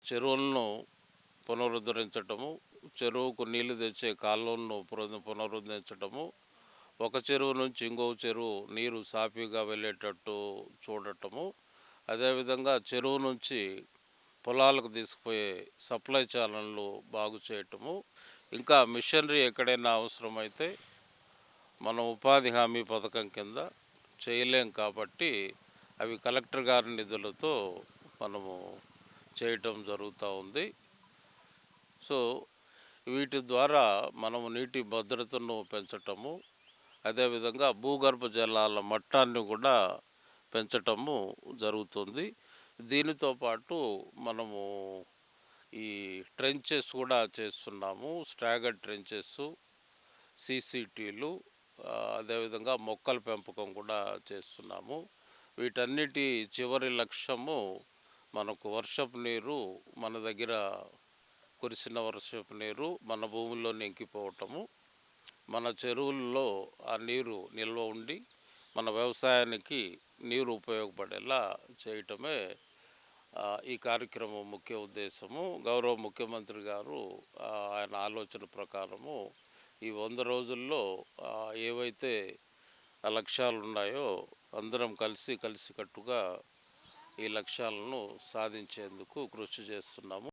చెరువులను పునరుద్ధరించటము, చెరువుకు నీళ్లు తెచ్చే కాలువలను పునరుద్ధరించటము, ఒక చెరువు నుంచి ఇంకో చెరువు నీరు సాఫీగా వెళ్ళేటట్టు చూడటము, అదేవిధంగా చెరువు నుంచి పొలాలకు తీసుకుపోయే సప్లై ఛానళ్ళు బాగు చేయటము, ఇంకా మిషనరీ ఎక్కడైనా అవసరమైతే మనం ఉపాధి హామీ పథకం కింద చేయలేం కాబట్టి అవి కలెక్టర్ గారి నిధులతో మనము చేయటం జరుగుతూ ఉంది. సో వీటి ద్వారా మనము నీటి భద్రతను పెంచటము, అదేవిధంగా భూగర్భ జలాల మట్టాన్ని కూడా పెంచటము జరుగుతుంది. దీనితో పాటు మనము ఈ ట్రెంచెస్ కూడా చేస్తున్నాము, స్ట్రాగర్డ్ ట్రెంచెస్, సీసీటీలు, అదేవిధంగా మొక్కల పెంపకం కూడా చేస్తున్నాము. వీటన్నిటి చివరి లక్ష్యము మనకు వర్షపు నీరు, మన దగ్గర కురిసిన వర్షపు నీరు మన భూముల్లోకి ఇంకిపోవటము, మన చెరువుల్లో ఆ నీరు నిల్వ ఉండి మన వ్యవసాయానికి నీరు ఉపయోగపడేలా చేయటమే ఈ కార్యక్రమం ముఖ్య ఉద్దేశము. గౌరవ ముఖ్యమంత్రి గారు ఆయన ఆలోచన ప్రకారము ఈ 100 రోజుల్లో ఏవైతే లక్ష్యాలు ఉన్నాయో అందరం కలిసికట్టుగా ఈ లక్ష్యాలను సాధించేందుకు కృషి చేస్తున్నాము.